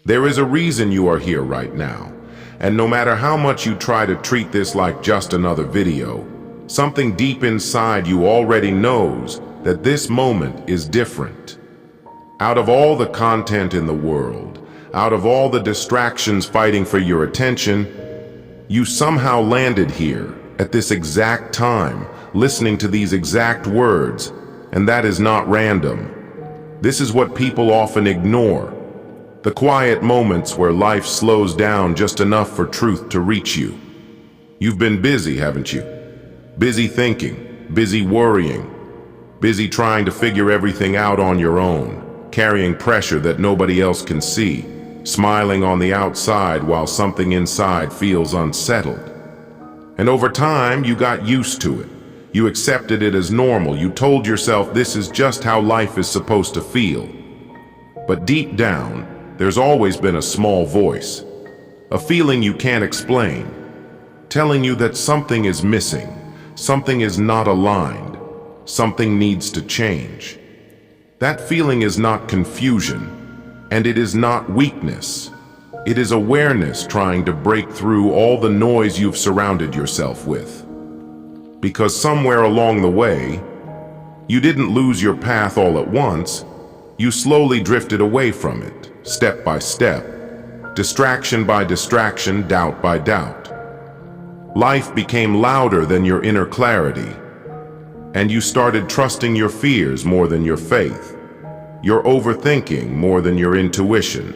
There is a reason you are here right now, and no matter how much you try to treat this like just another video, something deep inside you already knows that this moment is different. Out of all the content in the world, out of all the distractions fighting for your attention, you somehow landed here at this exact time, listening to these exact words, and that is not random. This is what people often ignore. The quiet moments where life slows down just enough for truth to reach you. You've been busy, haven't you? Busy thinking, busy worrying, busy trying to figure everything out on your own, carrying pressure that nobody else can see, smiling on the outside while something inside feels unsettled. And over time, you got used to it. You accepted it as normal. You told yourself this is just how life is supposed to feel. But deep down, there's always been a small voice, a feeling you can't explain, telling you that something is missing, something is not aligned, something needs to change. That feeling is not confusion, and it is not weakness. It is awareness trying to break through all the noise you've surrounded yourself with. Because somewhere along the way, you didn't lose your path all at once. You slowly drifted away from it, step by step, distraction by distraction, doubt by doubt. Life became louder than your inner clarity, and you started trusting your fears more than your faith, your overthinking more than your intuition.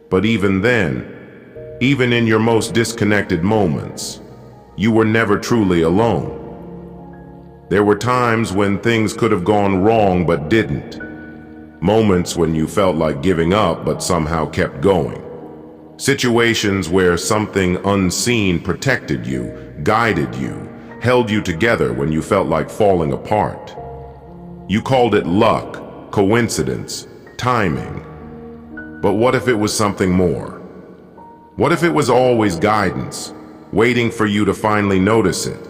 But even then, even in your most disconnected moments, you were never truly alone. There were times when things could have gone wrong but didn't. Moments when you felt like giving up but somehow kept going. Situations where something unseen protected you, guided you, held you together when you felt like falling apart. You called it luck, coincidence, timing. But what if it was something more? What if it was always guidance, waiting for you to finally notice it?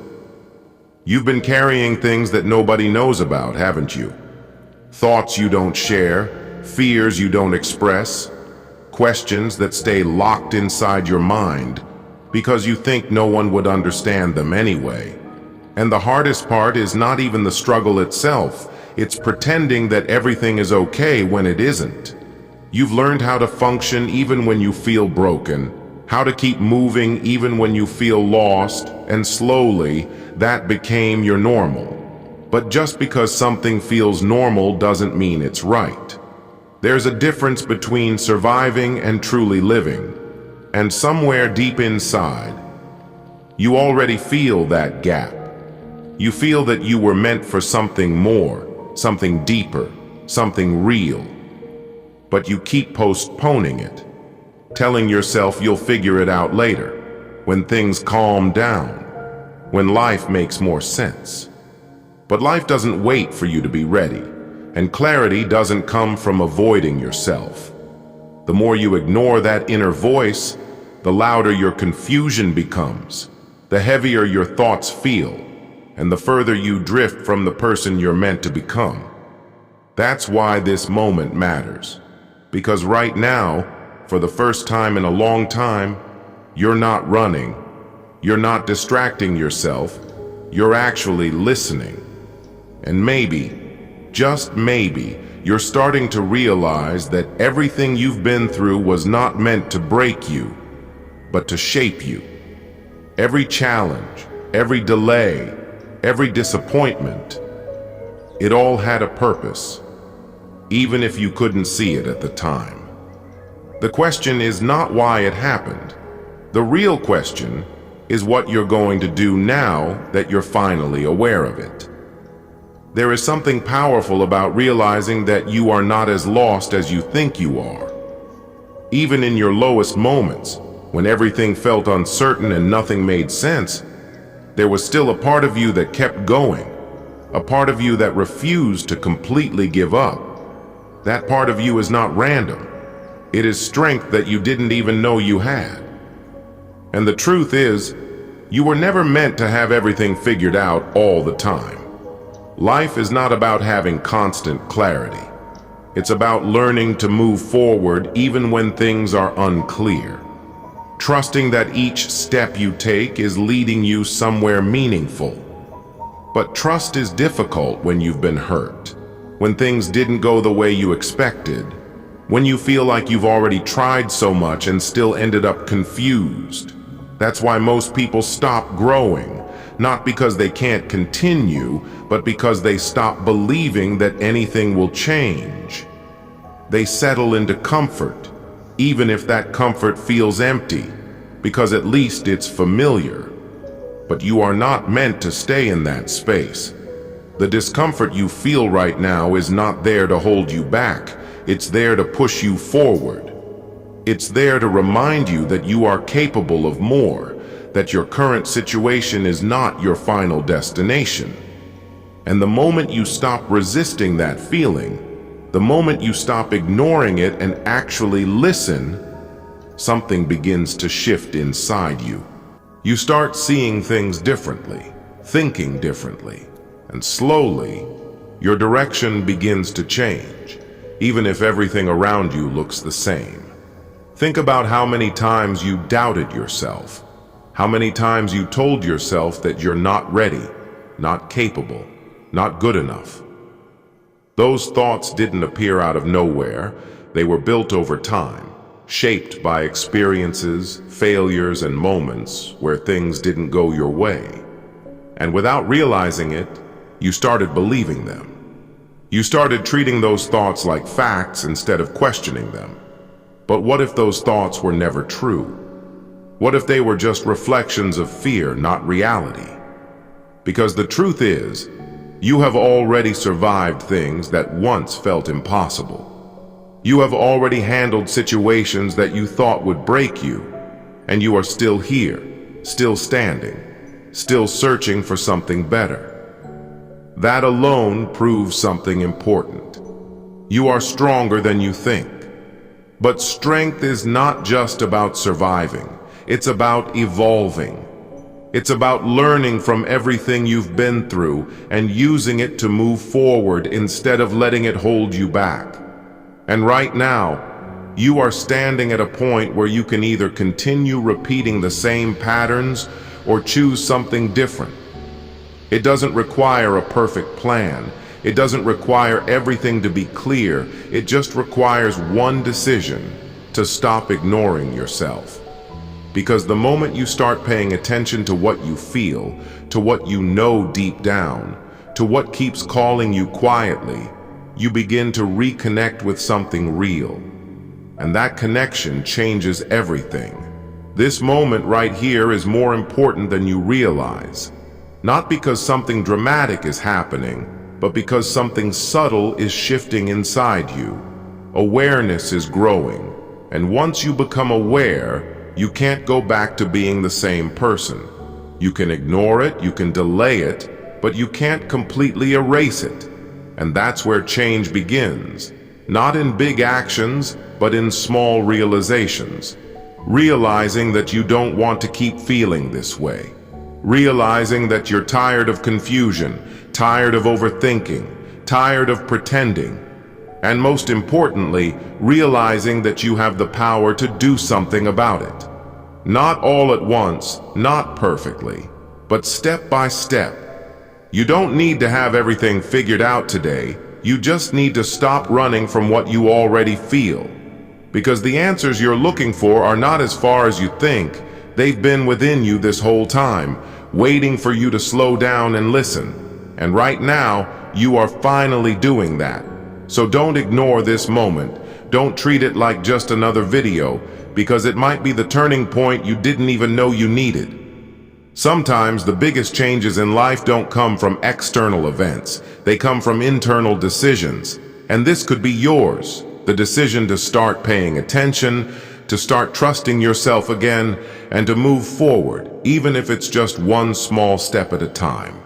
You've been carrying things that nobody knows about, haven't you? Thoughts you don't share, fears you don't express, questions that stay locked inside your mind because you think no one would understand them anyway. And the hardest part is not even the struggle itself, it's pretending that everything is okay when it isn't. You've learned how to function even when you feel broken, how to keep moving even when you feel lost, and slowly, that became your normal. But just because something feels normal doesn't mean it's right. There's a difference between surviving and truly living. And somewhere deep inside, you already feel that gap. You feel that you were meant for something more, something deeper, something real. But you keep postponing it, telling yourself you'll figure it out later, when things calm down, when life makes more sense. But life doesn't wait for you to be ready, and clarity doesn't come from avoiding yourself. The more you ignore that inner voice, the louder your confusion becomes, the heavier your thoughts feel, and the further you drift from the person you're meant to become. That's why this moment matters. Because right now, for the first time in a long time, you're not running, you're not distracting yourself, you're actually listening. And maybe, just maybe, you're starting to realize that everything you've been through was not meant to break you, but to shape you. Every challenge, every delay, every disappointment, it all had a purpose, even if you couldn't see it at the time. The question is not why it happened. The real question is what you're going to do now that you're finally aware of it. There is something powerful about realizing that you are not as lost as you think you are. Even in your lowest moments, when everything felt uncertain and nothing made sense, there was still a part of you that kept going, a part of you that refused to completely give up. That part of you is not random. It is strength that you didn't even know you had. And the truth is, you were never meant to have everything figured out all the time. Life is not about having constant clarity. It's about learning to move forward even when things are unclear. Trusting that each step you take is leading you somewhere meaningful. But trust is difficult when you've been hurt, when things didn't go the way you expected, when you feel like you've already tried so much and still ended up confused. That's why most people stop growing, not because they can't continue, but because they stop believing that anything will change. They settle into comfort, even if that comfort feels empty, because at least it's familiar. But you are not meant to stay in that space. The discomfort you feel right now is not there to hold you back. It's there to push you forward. It's there to remind you that you are capable of more, that your current situation is not your final destination. And the moment you stop resisting that feeling, the moment you stop ignoring it and actually listen, something begins to shift inside you. You start seeing things differently, thinking differently, and slowly, your direction begins to change, even if everything around you looks the same. Think about how many times you doubted yourself, how many times you told yourself that you're not ready, not capable, not good enough. Those thoughts didn't appear out of nowhere. They were built over time, shaped by experiences, failures, and moments where things didn't go your way. And without realizing it, you started believing them. You started treating those thoughts like facts instead of questioning them. But what if those thoughts were never true? What if they were just reflections of fear, not reality? Because the truth is, you have already survived things that once felt impossible. You have already handled situations that you thought would break you, and you are still here, still standing, still searching for something better. That alone proves something important. You are stronger than you think. But strength is not just about surviving. It's about evolving. It's about learning from everything you've been through and using it to move forward instead of letting it hold you back. And right now, you are standing at a point where you can either continue repeating the same patterns or choose something different. It doesn't require a perfect plan. It doesn't require everything to be clear. It just requires one decision: to stop ignoring yourself. Because the moment you start paying attention to what you feel, to what you know deep down, to what keeps calling you quietly, you begin to reconnect with something real. And that connection changes everything. This moment right here is more important than you realize. Not because something dramatic is happening, but because something subtle is shifting inside you. Awareness is growing, and once you become aware, you can't go back to being the same person. You can ignore it, you can delay it, but you can't completely erase it. And that's where change begins. Not in big actions, but in small realizations. Realizing that you don't want to keep feeling this way. Realizing that you're tired of confusion, tired of overthinking, tired of pretending. And most importantly, realizing that you have the power to do something about it. Not all at once, not perfectly, but step by step. You don't need to have everything figured out today. You just need to stop running from what you already feel. Because the answers you're looking for are not as far as you think. They've been within you this whole time, waiting for you to slow down and listen. And right now, you are finally doing that. So don't ignore this moment. Don't treat it like just another video, because it might be the turning point you didn't even know you needed. Sometimes the biggest changes in life don't come from external events. They come from internal decisions. And this could be yours. The decision to start paying attention, to start trusting yourself again, and to move forward, even if it's just one small step at a time.